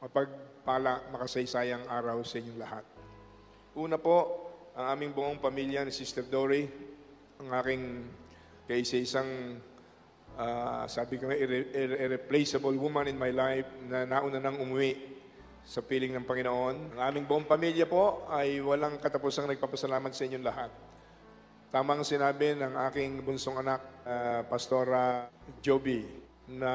mapagpala, makasaysayang araw sa inyong lahat. Una po, ang aming buong pamilya ni Sister Dory, ang aking kaisa-isang, sabi ko nga, irreplaceable woman in my life na nauna nang umuwi sa piling ng Panginoon. Ang aming buong pamilya po ay walang katapusang nagpapasalamat sa inyong lahat. Tamang sinabi ng aking bunsong anak, Pastora Joby, na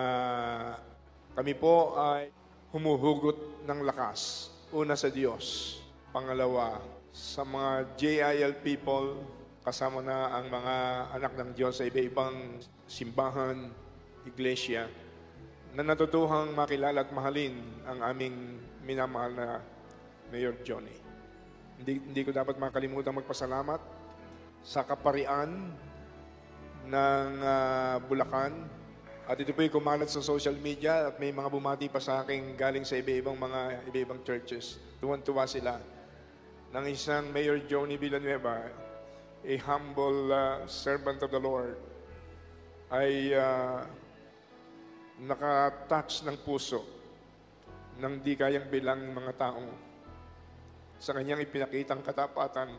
kami po ay humuhugot ng lakas. Una sa Diyos. Pangalawa, sa mga JIL people, kasama na ang mga anak ng Diyos sa iba-ibang simbahan, iglesia, na natutuhang makilala at mahalin ang aming minamahal na Mayor Johnny. Hindi ko dapat makalimutan magpasalamat sa kaparian ng Bulacan. At ito po'y kumalat sa social media at may mga bumati pa sa akin galing sa iba-ibang churches. Tuwan-tuwa sila ng isang Mayor Johnny Villanueva, a humble servant of the Lord, ay nakatouch ng puso ng di kayang bilang mga taong sa kanyang ipinakitang katapatan,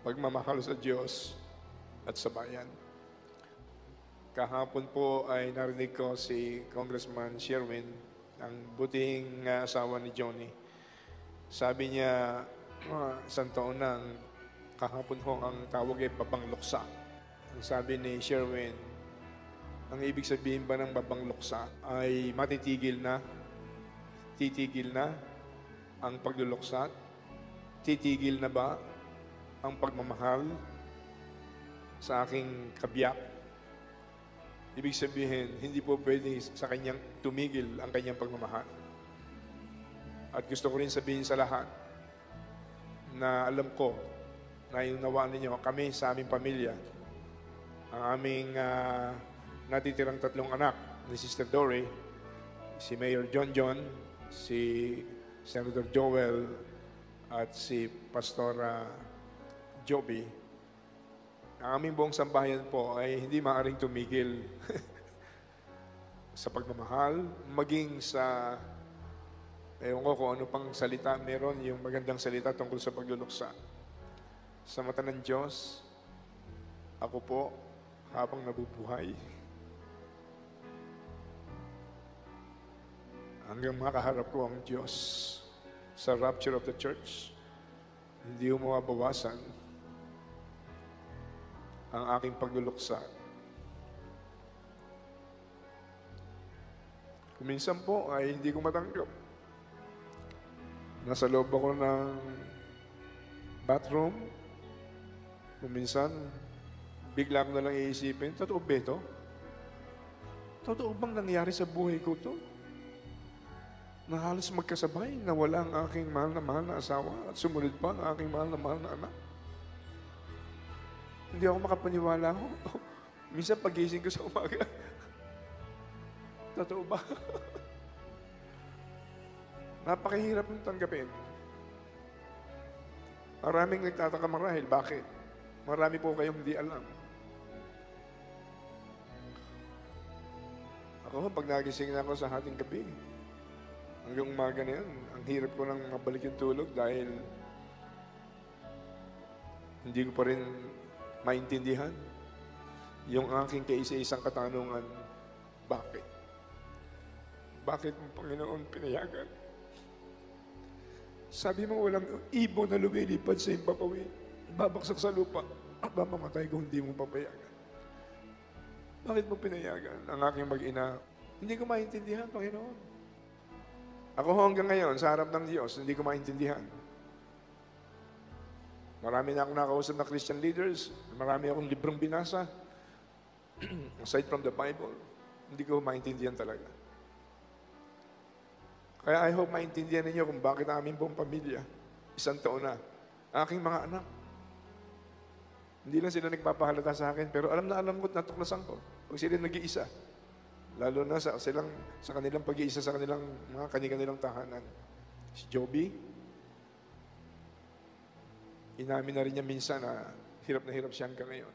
pagmamahal sa Diyos at sa bayan. Kahapon po ay narinig ko si Congressman Sherwin, ang butihing asawa ni Johnny. Sabi niya, isang taon na, kahapon ho ang tawag ay babangluksa. Ang sabi ni Sherwin, ang ibig sabihin ba ng babangluksa ay matitigil na, titigil na ang pagluluksa, titigil na ba ang pagmamahal sa aking kabiyak? Ibig sabihin, hindi po pwede sa kanyang tumigil ang kanyang pagmamahal. At gusto ko rin sabihin sa lahat na alam ko na inunawaan ninyo kami sa aming pamilya, ang aming natitirang 3 anak ni Sister Dory, si Mayor John, si Senator Joel, at si Pastora Joby. Ang aming buong sambahayan po ay hindi maaaring tumigil sa pagmamahal, maging sa, ewan ko kung ano pang salita meron, yung magandang salita tungkol sa pagluluksa. Sa mata ng Diyos, ako po, habang nabubuhay, hanggang makaharap ko ang Diyos sa rapture of the church, hindi mo mabawasan ang aking pagluluksa. Kuminsan po ay hindi ko matanggap. Nasa loob ako ng bathroom, kuminsan bigla ko na lang iisipin, totoo ba ito? Totoo bang nangyari sa buhay ko ito? Na halos magkasabay na wala ang aking mahal na asawa at sumunod pa ang aking mahal na anak. Hindi ako makapaniwala ko. Minsan pagising ko sa umaga, totoo ba? Napakahirap ng tanggapin. Maraming nagtataka marahil. Bakit? Marami po kayong hindi alam. Ako, pag nagising na ako sa hating gabi, hanggang umaga na yan, ang hirap ko nang mabalik yung tulog dahil hindi ko pa rin maintindihan yung aking kaisa-isang katanungan, bakit? Bakit mo, Panginoon, pinayagan? Sabi mo walang ibon na lumilipad sa impapawid, babaksak sa lupa, at mamamatay kung hindi mo papayagan. Bakit mo pinayagan ang aking mag-ina? Hindi ko maintindihan, Panginoon. Ako hanggang ngayon, sa harap ng Diyos, hindi ko maintindihan. Marami na akong nakausap na Christian leaders, marami akong librong binasa, aside from the Bible, hindi ko maintindihan talaga. Kaya I hope maintindihan ninyo kung bakit aming buong pamilya, 1 taon na, aking mga anak. Hindi lang sila nagpapahalata sa akin, pero alam na alam ko at natuklasan ko. Pag sila nag-iisa, lalo na sa kanilang pag-iisa sa kanilang mga kanilang tahanan. Si Joby, inamin na rin niya minsan na hirap siya hanggang ngayon.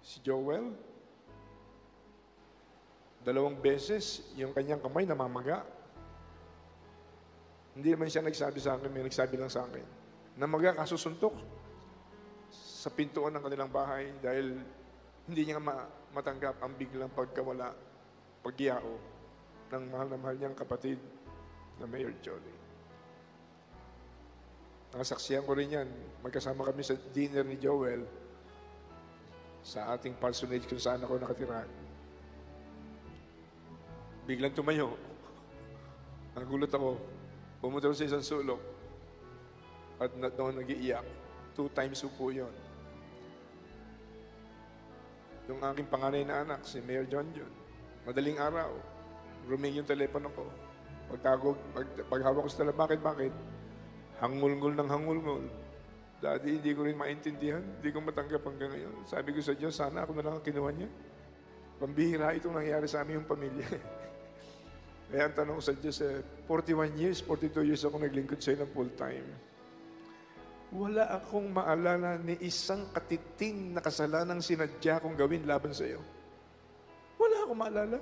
Si Joel, 2 beses, yung kanyang kamay namamaga. Hindi naman siya nagsabi sa akin, may nagsabi lang sa akin, na magkakasuntok sa pintuan ng kanilang bahay dahil hindi niya matanggap ang biglang pagkawala, pagyao ng mahal na mahal niyang kapatid na Mayor Johnny. Nakasaksiyan ko rin yan. Magkasama kami sa dinner ni Joel sa ating parsonage kung saan ako nakatira. Biglang tumayo. Nagulat ako. Pumunta ko sa isang sulok at doon nag-iiyak. 2 times po yun. Yung aking panganay na anak, si Mayor John John. Madaling araw, ruming yung telepono ko. Paghawak ko sa tala, bakit? Hangul-ngul ng hangul-ngul. Daddy, hindi ko rin maintindihan. Hindi ko matanggap hanggang ngayon. Sabi ko sa Diyos, sana ako na lang ang kinuha niya. Pambihira itong nangyari sa aming pamilya. Kaya ang tanong sa Diyos, 41 years, 42 years ako naglingkod sa'yo ng full time. Wala akong maalala ni isang katiting na kasalanang sinadya kong gawin laban sa iyo. Wala akong maalala.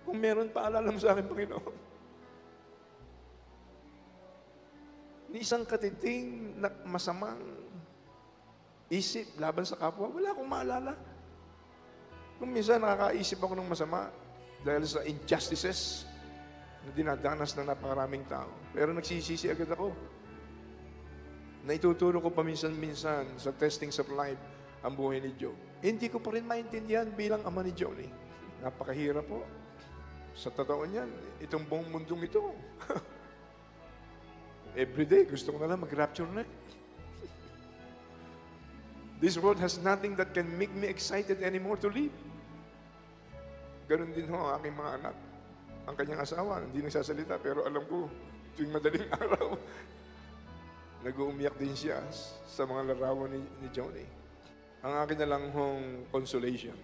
Kung meron, paalala mo sa akin, Panginoon. Ni isang katiting na masamang isip laban sa kapwa, wala akong maalala. Kung minsan nakakaisip ako ng masama dahil sa injustices na dinadanas ng napakaraming tao. Pero nagsisisi agad ako. Naituturo ko paminsan-minsan sa testings of life ang buhay ni Job. Hindi ko pa rin maintindihan bilang ama ni Johnny. Napakahirap po. Sa totoo niyan, itong buong mundong ito. Everyday, gusto ko na lang mag-rapture na. This world has nothing that can make me excited anymore to live. Ganon din ho ang aking mga anak. Ang kanyang asawa, hindi nagsasalita, pero alam ko, tuwing madaling araw, nag-uumiyak din siya sa mga larawan ni Johnny. Ang akin na lang hong consolation,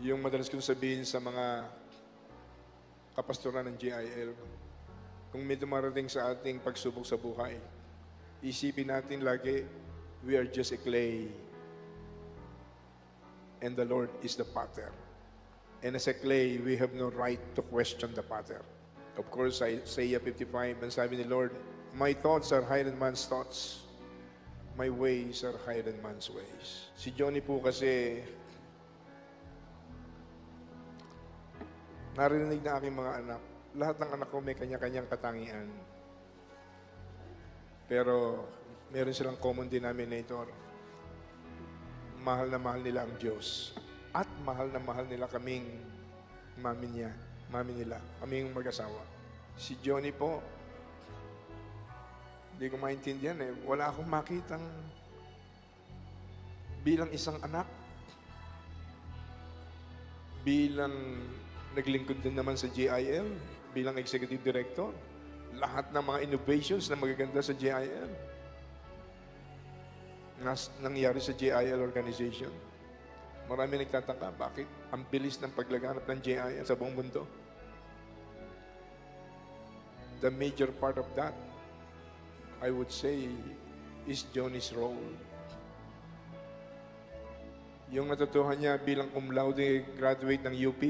yung madalas kong sabihin sa mga kapastoran ng GIL, kung may dumarating sa ating pagsubok sa buhay, isipin natin lagi, we are just a clay, and the Lord is the potter. And as a clay, we have no right to question the potter. Of course, Isaiah 55, ang sabi ni Lord, my thoughts are higher than man's thoughts. My ways are higher than man's ways. Si Johnny po kasi, narinig na aking mga anak, lahat ng anak ko may kanya-kanyang katangian. Pero, meron silang common denominator. Mahal na mahal nila ang Diyos. At mahal na mahal nila kaming mami nila, kaming mag-asawa. Si Johnny po, hindi ko maintindihan eh. Wala akong makitang bilang isang anak, bilang naglingkod din naman sa GIL, bilang executive director, lahat ng mga innovations na magaganda sa GIL, nangyari sa GIL organization. Marami nagtataka, bakit ang bilis ng paglaganap ng GIL sa buong mundo? The major part of that, I would say, is Johnny's role. Yung natutuhan niya bilang cum laude graduate ng UP,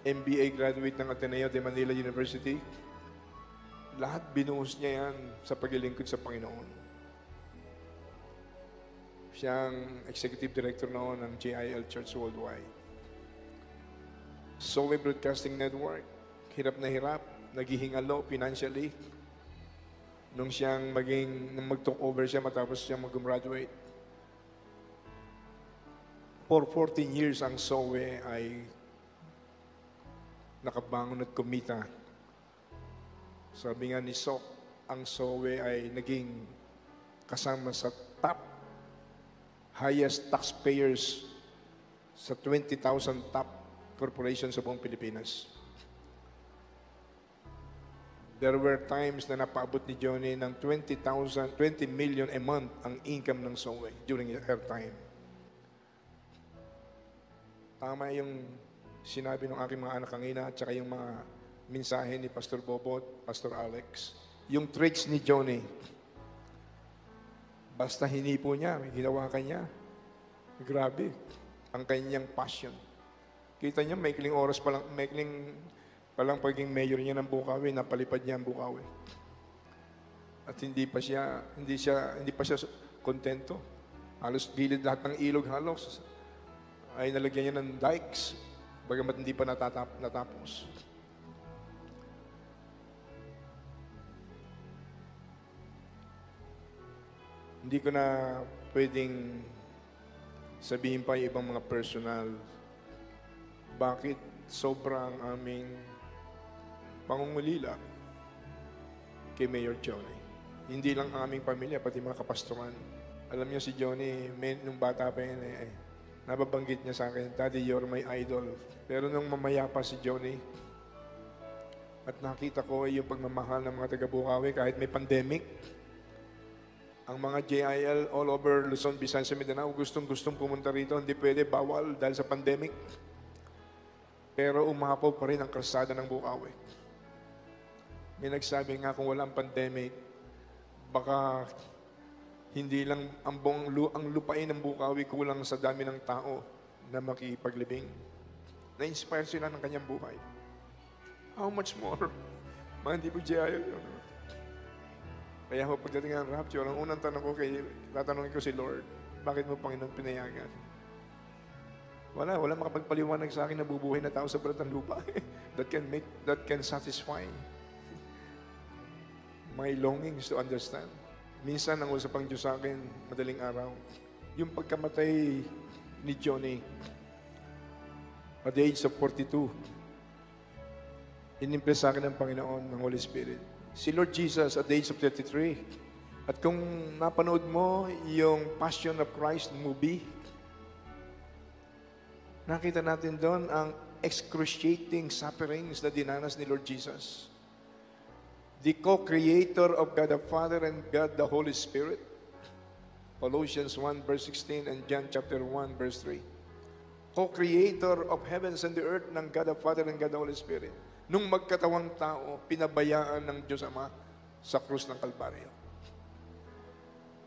MBA graduate ng Ateneo de Manila University, lahat binuhos niya yan sa paglilingkod sa Panginoon. Siyang executive director noon ng GIL Church Worldwide. Sowe Broadcasting Network, hirap na hirap, naghihingalo financially, nung siyang mag-took over siya matapos siyang mag-graduate. For 14 years, ang Sowe ay nakabangon at kumita. Sabi nga ni Sok, ang Sowe ay naging kasama sa top highest taxpayers sa 20,000 top corporations sa buong Pilipinas. There were times na napaabot ni Johnny ng 20 million a month ang income ng Sowe during her time. Tama yung sinabi ng aking mga anak kanina at saka yung mga mensahe ni Pastor Bobot, Pastor Alex. Yung traits ni Johnny, basta hinipo niya, hinawakan niya. Grabe, ang kanyang passion. Kita niyo, maikling oras pa lang, maikling palang pagiging mayor niya ng Bukawi, napalipad niya ang Bukawi. At hindi pa siya kontento. Halos gilid lahat ng ilog halos ay nalagyan niya ng dikes, bagamat hindi pa natapos. Hindi ko na pwedeng sabihin pa yung ibang mga personal. Bakit sobrang aming pangungulila kay Mayor Johnny? Hindi lang ang aming pamilya, pati mga kapastoran. Alam niyo si Johnny, nung bata pa yun, nababanggit niya sa akin, Daddy, you're my idol. Pero nung mamaya pa si Johnny, at nakita ko yung pagmamahal ng mga taga-Bukawi kahit may pandemic, ang mga JIL all over Luzon, Visayas, Mindanao, gustong pumunta rito. Hindi pwede, bawal dahil sa pandemic. Pero umapaw pa rin ang kalsada ng Bukawi. May nagsabi nga kung walang pandemic, baka hindi lang ang lupain ng Bukawi kulang sa dami ng tao na makipaglibing. Na-inspire sila ng kanyang buhay. How much more? Mga hindi po JIL yun. Kaya ho, pagdating ng rapture, ang unang tanong ko tatanungin ko si Lord, bakit mo, Panginoon, pinayagan? Wala makapagpaliwanag sa akin na bubuhay na tao sa balat ng lupa. that can satisfy my longings to understand. Minsan, ang usap ang Diyos sa akin, madaling araw, yung pagkamatay ni Johnny at the age of 42, inimpress sa akin ng Panginoon, ng Holy Spirit. Si Lord Jesus at the age of 33. At kung napanood mo yung Passion of Christ movie, nakita natin doon ang excruciating sufferings na dinanas ni Lord Jesus. The co-creator of God the Father and God the Holy Spirit. Colossians 1 verse 16 and John chapter 1 verse 3. Co-creator of heavens and the earth ng God the Father and God the Holy Spirit. Nung magkatawang tao, pinabayaan ng Diyos Ama sa krus ng Kalbaryo.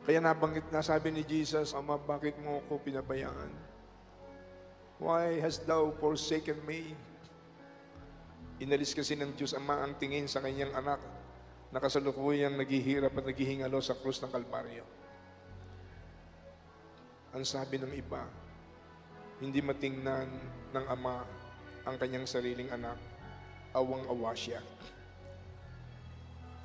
Kaya nasabi ni Jesus, Ama, bakit mo ako pinabayaan? Why hast thou forsaken me? Inalis kasi ng Diyos Ama ang tingin sa kanyang anak na kasalukuyang naghihirap at naghihingalo sa krus ng Kalbaryo. Ang sabi ng iba, hindi matingnan ng Ama ang kanyang sariling anak, awang-awa siya.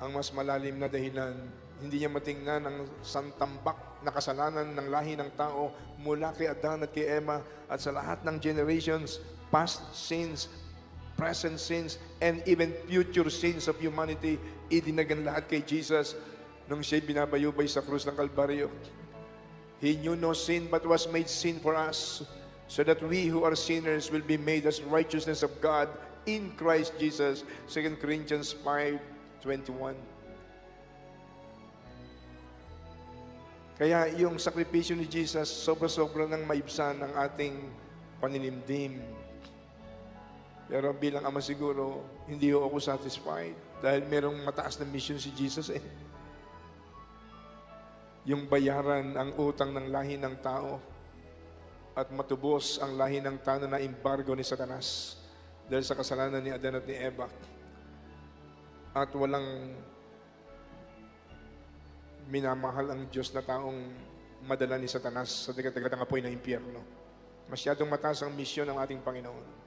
Ang mas malalim na dahilan, hindi niya matingnan ang santambak na kasalanan ng lahi ng tao mula kay Adan at kay Eva at sa lahat ng generations, past sins, present sins, and even future sins of humanity, idinagan lahat kay Jesus nung siya'y binabayubay sa krus ng Kalbaryo. He knew no sin but was made sin for us, so that we who are sinners will be made as righteousness of God in Christ Jesus. 2 Corinthians 5:21. Kaya yung sakripisyo ni Jesus, sobra-sobra nang maibsan ang ating paninimdim. Pero bilang ama siguro, hindi ako satisfied dahil merong mataas na mission si Jesus eh. Yung bayaran ang utang ng lahi ng tao at matubos ang lahi ng tao na embargo ni Satanas dahil sa kasalanan ni Adan at ni Eva. At walang minamahal ang Diyos na taong madala ni Satanas sa tigat-tigatang apoy ng impyerno. Masyadong mataas ang misyon ng ating Panginoon.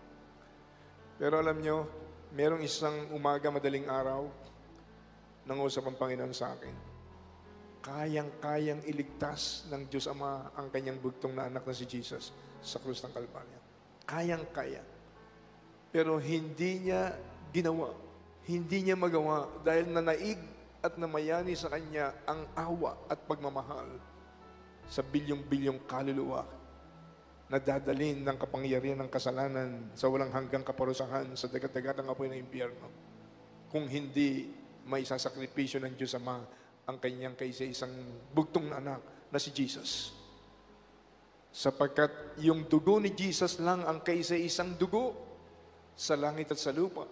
Pero alam nyo, merong isang umaga madaling araw nangusap ang Panginoon sa akin. Kayang-kayang iligtas ng Diyos Ama ang kanyang bugtong na anak na si Jesus sa krus ng Kalbaryo. Kayang-kaya. Pero hindi niya ginawa. Hindi niya magawa dahil nanaig at namayani sa kanya ang awa at pagmamahal sa bilyong-bilyong kaluluwa na dadalhin ng kapangyarihan ng kasalanan sa walang hanggang kaparusahan sa dagat-dagatang apoy ng impyerno. Kung hindi may sasakripisyo ng Diyos Ama ang kanyang kaisa-isang bugtong na anak na si Jesus. Sapagkat yung dugo ni Jesus lang ang kaisa-isang dugo sa langit at sa lupa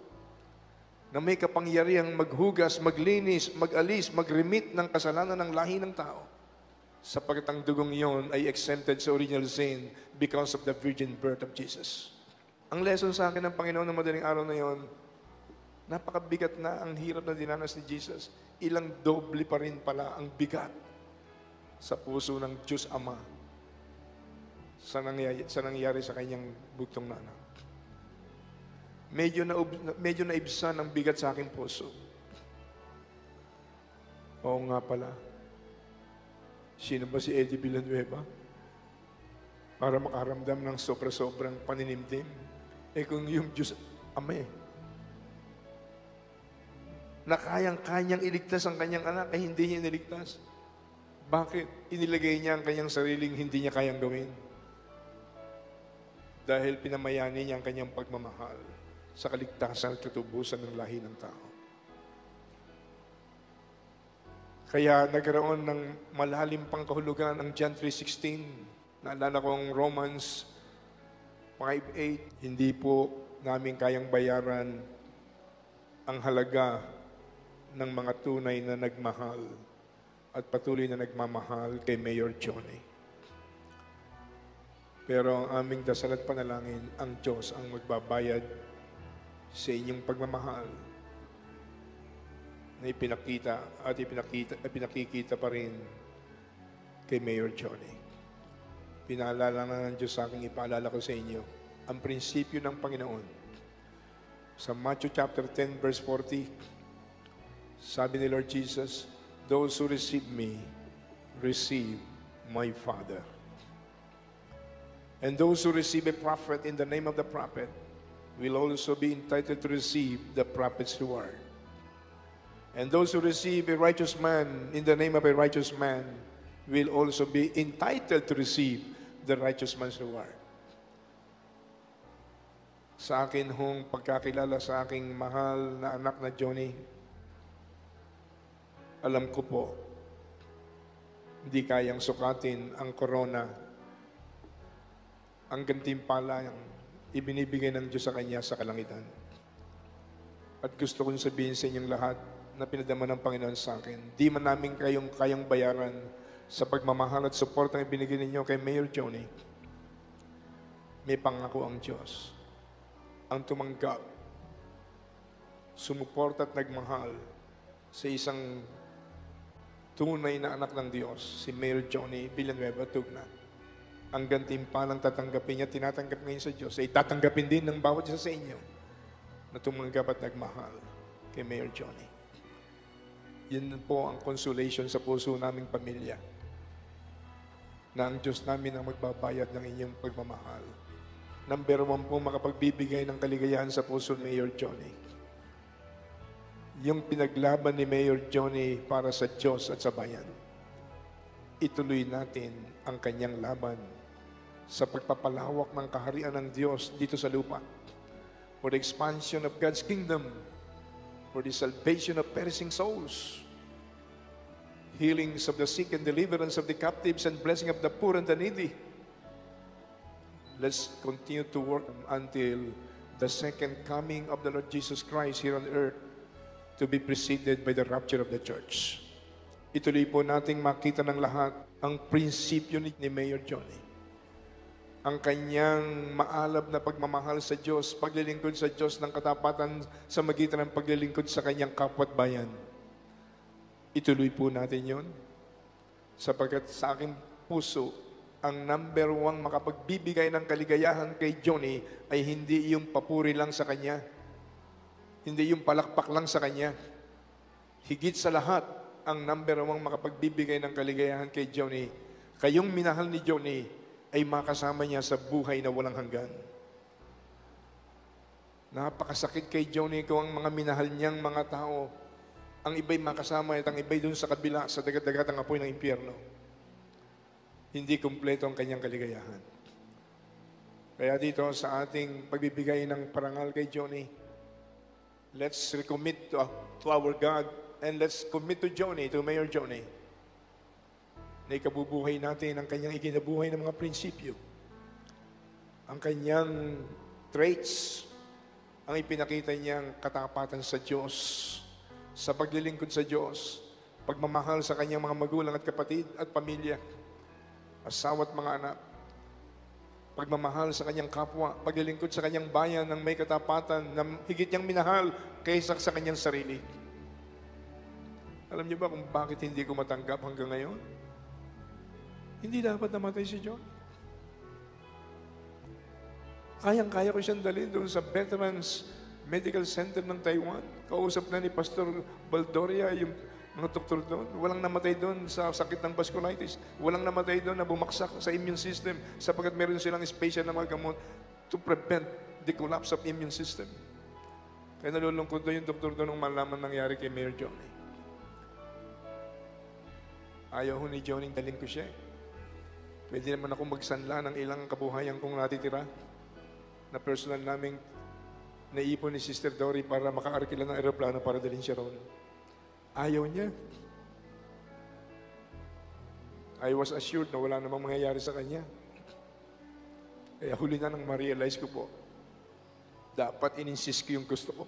na may kapangyarihang maghugas, maglinis, mag-alis, mag-remit ng kasalanan ng lahi ng tao. Sapagkat ang dugong iyon ay exempted sa original sin because of the virgin birth of Jesus. Ang lesson sa akin ng Panginoon ng madaling araw na iyon, Napakabigat na ang hirap na dinanas ni Jesus. Ilang doble pa rin pala ang bigat sa puso ng Diyos Ama sa nangyari sa kanyang bugtong na anak. Medyo naibsan ang bigat sa aking puso. Oo nga pala. Sino ba si Eddie Villanueva? Para makaramdam ng sobra-sobrang paninimtim. Kung yung Diyos Ama na kayang-kanyang iligtas ang kanyang anak, ay hindi niya iniligtas. Bakit? Inilagay niya ang kanyang sariling hindi niya kayang gawin. Dahil pinamayani niya ang kanyang pagmamahal sa kaligtasan at katubusan ng lahi ng tao. Kaya nagkaroon ng malalim pang kahulugan ang John 3:16. Naalala kong Romans 5:8. Hindi po namin kayang bayaran ang halaga ng mga tunay na nagmahal at patuloy na nagmamahal kay Mayor Johnny. Pero ang aming dasal at panalangin, ang Diyos ang magbabayad sa inyong pagmamahal na ipinakikita pa rin kay Mayor Johnny. Pinaalala na ng Diyos sa akin, ipaalala ko sa inyo ang prinsipyo ng Panginoon. Sa Matthew chapter 10 verse 40, sabi ni Lord Jesus, those who receive me, receive my Father. And those who receive a prophet in the name of the prophet will also be entitled to receive the prophet's reward. And those who receive a righteous man in the name of a righteous man will also be entitled to receive the righteous man's reward. Sa akin hong pagkakilala sa aking mahal na anak na Johnny, alam ko po, hindi kayang sukatin ang corona, ang gantimpala ang ibinibigay ng Diyos sa kanya sa kalangitan. At gusto kong sabihin sa inyong lahat na pinadama ng Panginoon sa akin, di man namin kayang bayaran sa pagmamahal at support ang ibinigay ninyo kay Mayor Johnny. May pangako ang Diyos ang tumanggap, sumuporta at nagmahal sa isang tunay na anak ng Diyos, si Mayor Johnny Villanueva Tugna. Ang gantimpalang tatanggapin niya, tinatanggap ngayon sa Diyos, ay tatanggapin din ng bawat isa sa inyo na tumanggap at nagmahal kay Mayor Johnny. Yun po ang consolation sa puso naming pamilya, na ang Diyos namin ang magbabayad ng inyong pagmamahal. Number 1 po, makapagbibigay ng kaligayahan sa puso ni Mayor Johnny. Yung pinaglaban ni Mayor Johnny para sa Diyos at sa bayan. Ituloy natin ang kanyang laban sa pagpapalawak ng kaharian ng Diyos dito sa lupa. For the expansion of God's kingdom, for the salvation of perishing souls, healings of the sick and deliverance of the captives and blessing of the poor and the needy. Let's continue to work until the second coming of the Lord Jesus Christ here on earth, to be preceded by the rapture of the church. Ituloy po nating makita ng lahat ang prinsipyo ni Mayor Johnny. Ang kanyang maalab na pagmamahal sa Diyos, paglilingkod sa Diyos ng katapatan sa magitan ng paglilingkod sa kanyang kapwa't bayan. Ituloy po natin yon, sapagkat sa aking puso, ang number 1 makapagbibigay ng kaligayahan kay Johnny ay hindi yung papuri lang sa kanya, hindi yung palakpak lang sa kanya. Higit sa lahat, ang number 1 makapagbibigay ng kaligayahan kay Johnny, kayong minahal ni Johnny, ay makasama niya sa buhay na walang hanggan. Napakasakit kay Johnny kung ang mga minahal niyang mga tao, ang iba'y makasama at ang iba'y dun sa kabila, sa dagat-dagat ng apoy ng impyerno. Hindi kumpleto ang kanyang kaligayahan. Kaya dito sa ating pagbibigay ng parangal kay Johnny, let's recommit to our God and let's commit to Johnny, to Mayor Johnny, na ikabubuhay natin ang kanyang ikinabuhay ng mga prinsipyo, ang kanyang traits, ang ipinakita niyang katapatan sa Diyos, sa paglilingkod sa Diyos, pagmamahal sa kanyang mga magulang at kapatid at pamilya, asawa at mga anak, pagmamahal sa kanyang kapwa, paglilingkod sa kanyang bayan ng may katapatan na higit niyang minahal kaysa sa kanyang sarili. Alam niyo ba kung bakit hindi ko matanggap hanggang ngayon? Hindi dapat namatay si John. Kayang-kaya ko siyang dalhin doon sa Veterans Medical Center ng Taiwan. Kausap na ni Pastor Baldoria yung mga doktor doon. Walang namatay doon sa sakit ng vasculitis. Walang namatay doon na bumaksak sa immune system sapagkat meron silang special na mga gamot to prevent the collapse of immune system. Kaya nalulungkot doon yung doktor doon nung malaman nangyari kay Mayor Johnny. Ayaw ho ni Johnny, dalhin ko siya. Pwede naman ako magsanla ng ilang kabuhayan kong natitira na personal naming naipon ni Sister Dory para makaarkila ng aeroplano para dalhin siya roon. Ayaw niya. I was assured na wala namang mangyayari sa kanya. Kaya huli na nang ma-realize ko po, dapat in-insist ko yung gusto ko.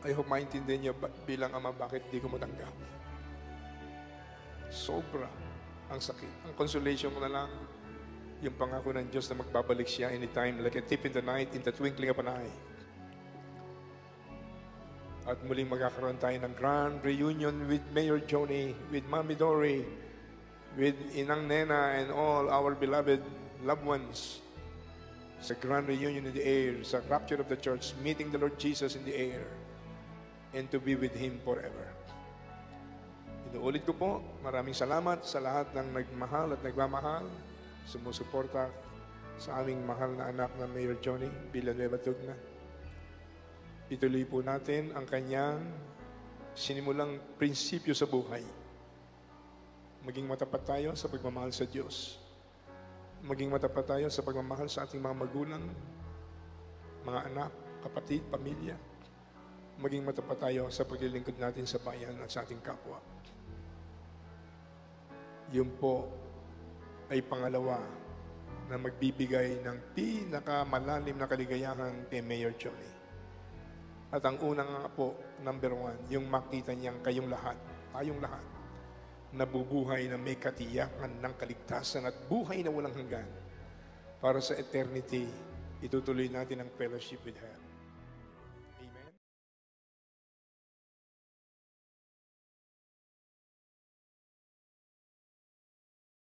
I hope maintindihan niyo bilang ama bakit di ko matanggap. Sobra ang sakit. Ang consolation ko na lang, yung pangako ng Diyos na magbabalik siya anytime, like a thief in the night, in the twinkling of an eye. At muling magkakaroon tayo ng grand reunion with Mayor Johnny, with Mami Dory, with Inang Nena, and all our beloved loved ones. Sa grand reunion in the air, sa rapture of the church, meeting the Lord Jesus in the air, and to be with Him forever. Inuulit ko po, maraming salamat sa lahat ng nagmahal at nagmamahal, sumusuporta sa aming mahal na anak na Mayor Johnny Villanueva Tugna. Ituloy po natin ang kanyang sinimulang prinsipyo sa buhay. Maging matapat tayo sa pagmamahal sa Diyos. Maging matapat tayo sa pagmamahal sa ating mga magulang, mga anak, kapatid, pamilya. Maging matapat tayo sa paglilingkod natin sa bayan at sa ating kapwa. Yun po ay pangalawa na magbibigay ng pinakamalalim na kaligayahan kay Mayor Johnny. At ang unang nga po, number 1, yung makita niyang kayong lahat, tayong lahat, nabubuhay na may katiyakan ng kaligtasan at buhay na walang hanggan. Para sa eternity, itutuloy natin ang fellowship with her.